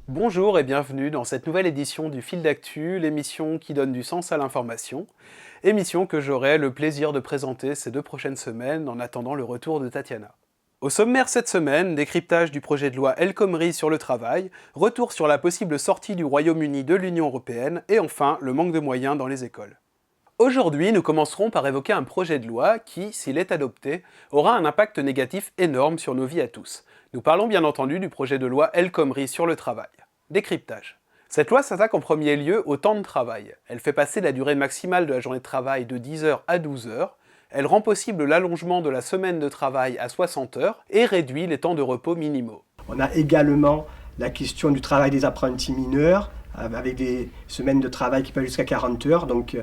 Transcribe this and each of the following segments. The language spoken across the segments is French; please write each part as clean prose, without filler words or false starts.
Bonjour et bienvenue dans cette nouvelle édition du Fil d'Actu, l'émission qui donne du sens à l'information. Émission que j'aurai le plaisir de présenter ces 2 prochaines semaines en attendant le retour de Tatiana. Au sommaire cette semaine, décryptage du projet de loi El Khomri sur le travail, retour sur la possible sortie du Royaume-Uni de l'Union européenne et enfin le manque de moyens dans les écoles. Aujourd'hui, nous commencerons par évoquer un projet de loi qui, s'il est adopté, aura un impact négatif énorme sur nos vies à tous. Nous parlons bien entendu du projet de loi El Khomri sur le travail. Décryptage. Cette loi s'attaque en premier lieu au temps de travail. Elle fait passer la durée maximale de la journée de travail de 10 heures à 12 heures. Elle rend possible l'allongement de la semaine de travail à 60 heures et réduit les temps de repos minimaux. On a également la question du travail des apprentis mineurs, avec des semaines de travail qui peuvent jusqu'à 40 heures. Donc,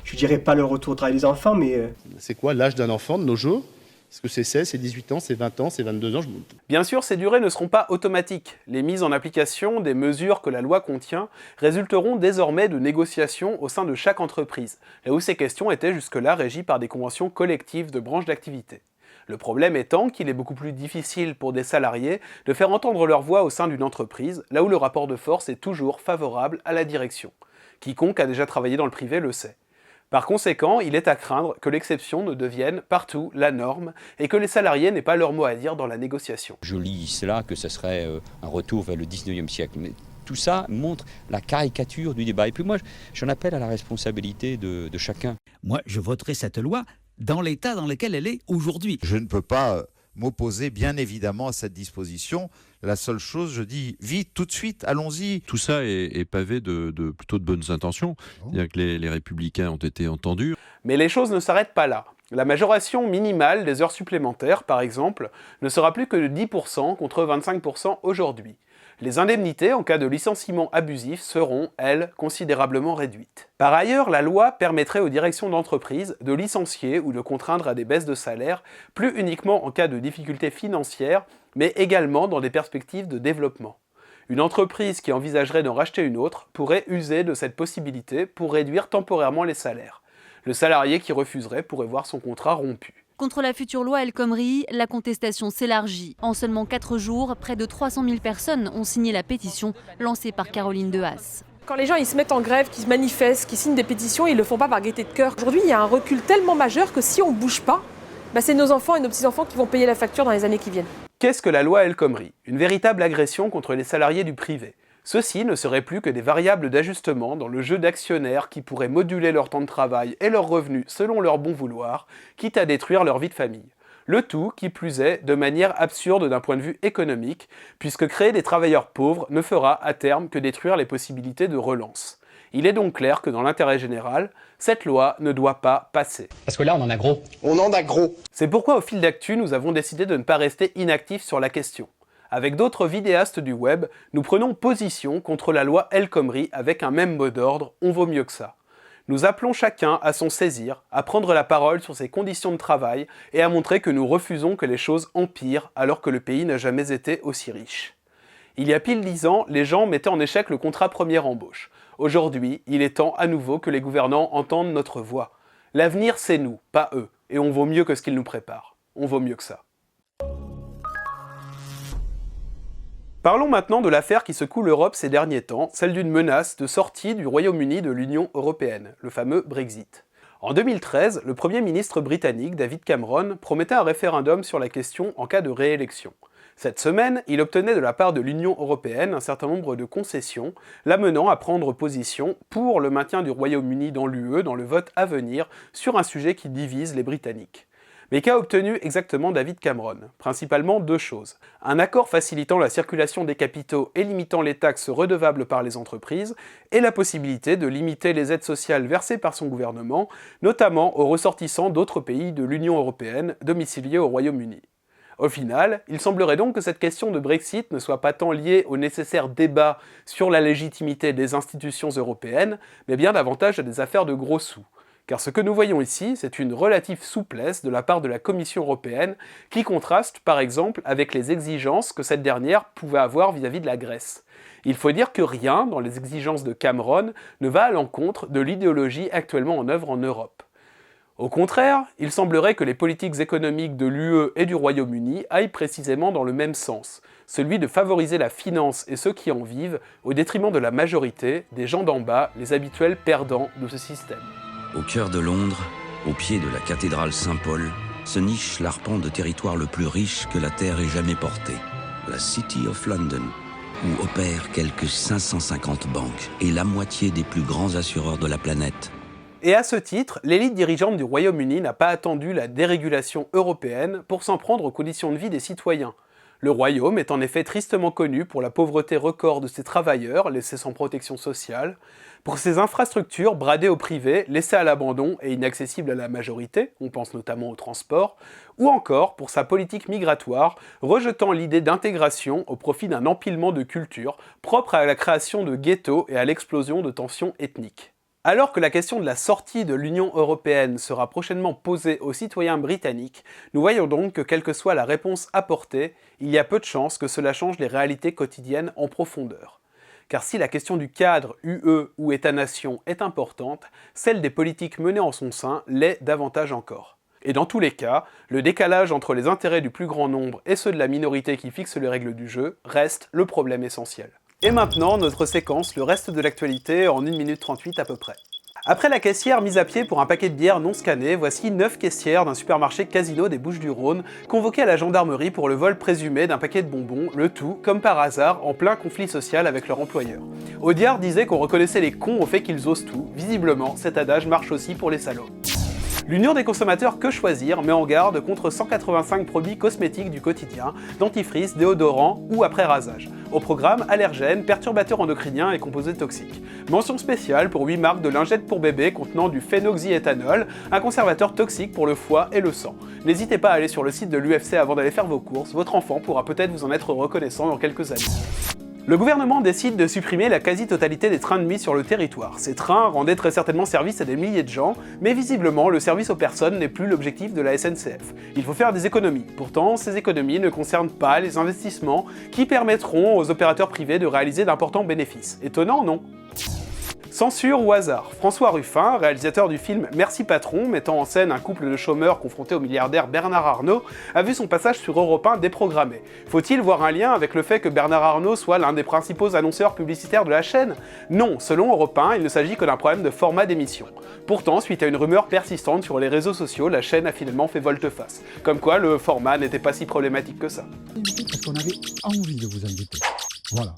je ne dirais pas le retour au travail des enfants, mais... C'est quoi l'âge d'un enfant de nos jours ? Est-ce que c'est 16, c'est 18 ans, c'est 20 ans, c'est 22 ans ? Bien sûr, ces durées ne seront pas automatiques. Les mises en application des mesures que la loi contient résulteront désormais de négociations au sein de chaque entreprise, là où ces questions étaient jusque-là régies par des conventions collectives de branches d'activité. Le problème étant qu'il est beaucoup plus difficile pour des salariés de faire entendre leur voix au sein d'une entreprise, là où le rapport de force est toujours favorable à la direction. Quiconque a déjà travaillé dans le privé le sait. Par conséquent, il est à craindre que l'exception ne devienne partout la norme et que les salariés n'aient pas leur mot à dire dans la négociation. Je lis cela que ce serait un retour vers le 19e siècle. Mais tout ça montre la caricature du débat. Et puis moi, j'en appelle à la responsabilité de chacun. Moi, je voterai cette loi dans l'état dans lequel elle est aujourd'hui. Je ne peux pas m'opposer bien évidemment à cette disposition. La seule chose, je dis vite, tout de suite, allons-y. Tout ça est pavé plutôt de bonnes intentions. C'est-à-dire que les Républicains ont été entendus. Mais les choses ne s'arrêtent pas là. La majoration minimale des heures supplémentaires, par exemple, ne sera plus que de 10% contre 25% aujourd'hui. Les indemnités en cas de licenciement abusif seront, elles, considérablement réduites. Par ailleurs, la loi permettrait aux directions d'entreprise de licencier ou de contraindre à des baisses de salaire, plus uniquement en cas de difficultés financières, mais également dans des perspectives de développement. Une entreprise qui envisagerait d'en racheter une autre pourrait user de cette possibilité pour réduire temporairement les salaires. Le salarié qui refuserait pourrait voir son contrat rompu. Contre la future loi El Khomri, la contestation s'élargit. En seulement 4 jours, près de 300 000 personnes ont signé la pétition lancée par Caroline Dehaas. Quand les gens ils se mettent en grève, qu'ils se manifestent, qu'ils signent des pétitions, ils ne le font pas par gaieté de cœur. Aujourd'hui, il y a un recul tellement majeur que si on ne bouge pas, c'est nos enfants et nos petits-enfants qui vont payer la facture dans les années qui viennent. Qu'est-ce que la loi El Khomri ? Une véritable agression contre les salariés du privé. Ceux-ci ne seraient plus que des variables d'ajustement dans le jeu d'actionnaires qui pourraient moduler leur temps de travail et leurs revenus selon leur bon vouloir, quitte à détruire leur vie de famille. Le tout, qui plus est, de manière absurde d'un point de vue économique, puisque créer des travailleurs pauvres ne fera à terme que détruire les possibilités de relance. Il est donc clair que dans l'intérêt général, cette loi ne doit pas passer. Parce que là, on en a gros. On en a gros. C'est pourquoi au fil d'actu, nous avons décidé de ne pas rester inactifs sur la question. Avec d'autres vidéastes du web, nous prenons position contre la loi El Khomri avec un même mot d'ordre, on vaut mieux que ça. Nous appelons chacun à s'en saisir, à prendre la parole sur ses conditions de travail et à montrer que nous refusons que les choses empirent alors que le pays n'a jamais été aussi riche. Il y a pile 10 ans, les gens mettaient en échec le contrat première embauche. Aujourd'hui, il est temps à nouveau que les gouvernants entendent notre voix. L'avenir, c'est nous, pas eux, et on vaut mieux que ce qu'ils nous préparent. On vaut mieux que ça. Parlons maintenant de l'affaire qui secoue l'Europe ces derniers temps, celle d'une menace de sortie du Royaume-Uni de l'Union européenne, le fameux Brexit. En 2013, le Premier ministre britannique David Cameron promettait un référendum sur la question en cas de réélection. Cette semaine, il obtenait de la part de l'Union européenne un certain nombre de concessions, l'amenant à prendre position pour le maintien du Royaume-Uni dans l'UE dans le vote à venir sur un sujet qui divise les Britanniques. Mais qu'a obtenu exactement David Cameron ? Principalement 2 choses. Un accord facilitant la circulation des capitaux et limitant les taxes redevables par les entreprises, et la possibilité de limiter les aides sociales versées par son gouvernement, notamment aux ressortissants d'autres pays de l'Union européenne domiciliés au Royaume-Uni. Au final, il semblerait donc que cette question de Brexit ne soit pas tant liée au nécessaire débat sur la légitimité des institutions européennes, mais bien davantage à des affaires de gros sous. Car ce que nous voyons ici, c'est une relative souplesse de la part de la Commission européenne qui contraste par exemple avec les exigences que cette dernière pouvait avoir vis-à-vis de la Grèce. Il faut dire que rien dans les exigences de Cameron ne va à l'encontre de l'idéologie actuellement en œuvre en Europe. Au contraire, il semblerait que les politiques économiques de l'UE et du Royaume-Uni aillent précisément dans le même sens, celui de favoriser la finance et ceux qui en vivent, au détriment de la majorité, des gens d'en bas, les habituels perdants de ce système. Au cœur de Londres, au pied de la cathédrale Saint-Paul, se niche l'arpent de territoire le plus riche que la Terre ait jamais porté, la City of London, où opèrent quelques 550 banques et la moitié des plus grands assureurs de la planète. Et à ce titre, l'élite dirigeante du Royaume-Uni n'a pas attendu la dérégulation européenne pour s'en prendre aux conditions de vie des citoyens. Le Royaume est en effet tristement connu pour la pauvreté record de ses travailleurs, laissés sans protection sociale, pour ses infrastructures bradées au privé, laissées à l'abandon et inaccessibles à la majorité, on pense notamment au transport, ou encore pour sa politique migratoire, rejetant l'idée d'intégration au profit d'un empilement de cultures propre à la création de ghettos et à l'explosion de tensions ethniques. Alors que la question de la sortie de l'Union européenne sera prochainement posée aux citoyens britanniques, nous voyons donc que quelle que soit la réponse apportée, il y a peu de chances que cela change les réalités quotidiennes en profondeur. Car si la question du cadre UE ou État-nation est importante, celle des politiques menées en son sein l'est davantage encore. Et dans tous les cas, le décalage entre les intérêts du plus grand nombre et ceux de la minorité qui fixent les règles du jeu reste le problème essentiel. Et maintenant, notre séquence, le reste de l'actualité en 1 minute 38 à peu près. Après la caissière mise à pied pour un paquet de bière non scanné, voici 9 caissières d'un supermarché Casino des Bouches-du-Rhône convoquées à la gendarmerie pour le vol présumé d'un paquet de bonbons, le tout, comme par hasard, en plein conflit social avec leur employeur. Audiard disait qu'on reconnaissait les cons au fait qu'ils osent tout. Visiblement, cet adage marche aussi pour les salauds. L'Union des consommateurs Que Choisir met en garde contre 185 produits cosmétiques du quotidien, dentifrice, déodorants ou après rasage. Au programme, allergènes, perturbateurs endocriniens et composés toxiques. Mention spéciale pour 8 marques de lingettes pour bébés contenant du phénoxyéthanol, un conservateur toxique pour le foie et le sang. N'hésitez pas à aller sur le site de l'UFC avant d'aller faire vos courses, votre enfant pourra peut-être vous en être reconnaissant dans quelques années. Le gouvernement décide de supprimer la quasi-totalité des trains de nuit sur le territoire. Ces trains rendaient très certainement service à des milliers de gens, mais visiblement le service aux personnes n'est plus l'objectif de la SNCF. Il faut faire des économies. Pourtant, ces économies ne concernent pas les investissements qui permettront aux opérateurs privés de réaliser d'importants bénéfices. Étonnant, non ? Censure ou hasard. François Ruffin, réalisateur du film Merci Patron, mettant en scène un couple de chômeurs confronté au milliardaire Bernard Arnault, a vu son passage sur Europe 1 déprogrammé. Faut-il voir un lien avec le fait que Bernard Arnault soit l'un des principaux annonceurs publicitaires de la chaîne ? Non, selon Europe 1, il ne s'agit que d'un problème de format d'émission. Pourtant, suite à une rumeur persistante sur les réseaux sociaux, la chaîne a finalement fait volte-face. Comme quoi, le format n'était pas si problématique que ça. Parce qu'on avait envie de vous inviter. Voilà.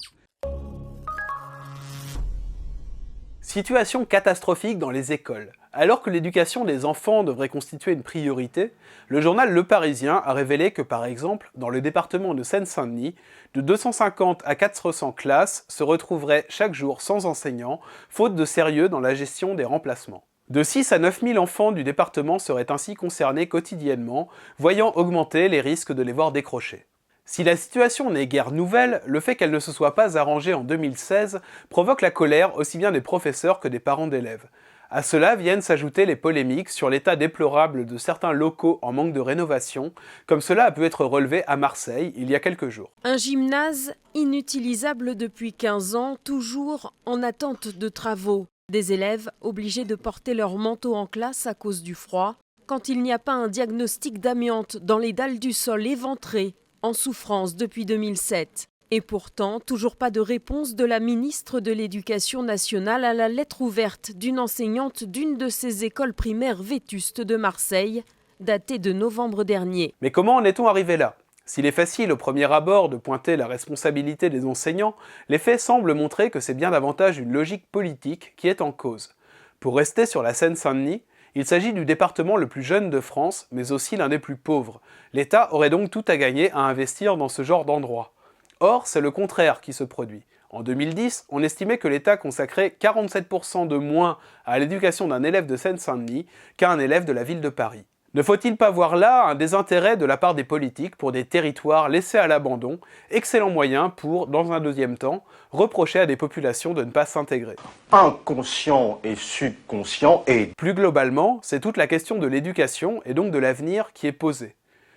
Situation catastrophique dans les écoles. Alors que l'éducation des enfants devrait constituer une priorité, le journal Le Parisien a révélé que, par exemple, dans le département de Seine-Saint-Denis, de 250 à 400 classes se retrouveraient chaque jour sans enseignants, faute de sérieux dans la gestion des remplacements. De 6 à 9 000 enfants du département seraient ainsi concernés quotidiennement, voyant augmenter les risques de les voir décrocher. Si la situation n'est guère nouvelle, le fait qu'elle ne se soit pas arrangée en 2016 provoque la colère aussi bien des professeurs que des parents d'élèves. À cela viennent s'ajouter les polémiques sur l'état déplorable de certains locaux en manque de rénovation, comme cela a pu être relevé à Marseille il y a quelques jours. Un gymnase inutilisable depuis 15 ans, toujours en attente de travaux. Des élèves obligés de porter leur manteau en classe à cause du froid, quand il n'y a pas un diagnostic d'amiante dans les dalles du sol éventrées, en souffrance depuis 2007. Et pourtant, toujours pas de réponse de la ministre de l'Éducation nationale à la lettre ouverte d'une enseignante d'une de ces écoles primaires vétustes de Marseille, datée de novembre dernier. Mais comment en est-on arrivé là ? S'il est facile au premier abord de pointer la responsabilité des enseignants, les faits semblent montrer que c'est bien davantage une logique politique qui est en cause. Pour rester sur la Seine-Saint-Denis, il s'agit du département le plus jeune de France, mais aussi l'un des plus pauvres. L'État aurait donc tout à gagner à investir dans ce genre d'endroit. Or, c'est le contraire qui se produit. En 2010, on estimait que l'État consacrait 47% de moins à l'éducation d'un élève de Seine-Saint-Denis qu'à un élève de la ville de Paris. Ne faut-il pas voir là un désintérêt de la part des politiques pour des territoires laissés à l'abandon, excellent moyen pour, dans un deuxième temps, reprocher à des populations de ne pas s'intégrer. Inconscient et subconscient et... Plus globalement, c'est toute la question de l'éducation et donc de l'avenir qui est posée.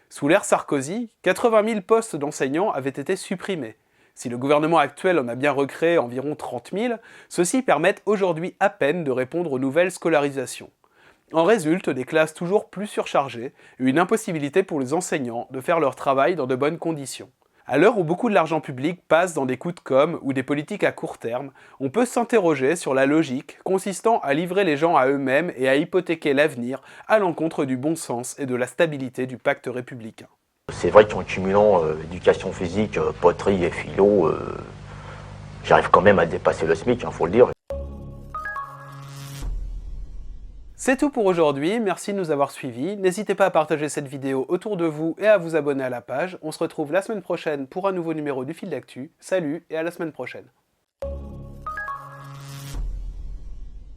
Sous l'ère Sarkozy, 80 000 postes d'enseignants avaient été supprimés. Si le gouvernement actuel en a bien recréé environ 30 000, ceux-ci permettent aujourd'hui à peine de répondre aux nouvelles scolarisations. En résulte des classes toujours plus surchargées et une impossibilité pour les enseignants de faire leur travail dans de bonnes conditions. À l'heure où beaucoup de l'argent public passe dans des coups de com' ou des politiques à court terme, on peut s'interroger sur la logique consistant à livrer les gens à eux-mêmes et à hypothéquer l'avenir à l'encontre du bon sens et de la stabilité du pacte républicain. C'est vrai qu'en cumulant éducation physique, poterie et philo, j'arrive quand même à dépasser le SMIC, faut le dire. C'est tout pour aujourd'hui, merci de nous avoir suivis. N'hésitez pas à partager cette vidéo autour de vous et à vous abonner à la page. On se retrouve la semaine prochaine pour un nouveau numéro du Fil d'actu. Salut et à la semaine prochaine.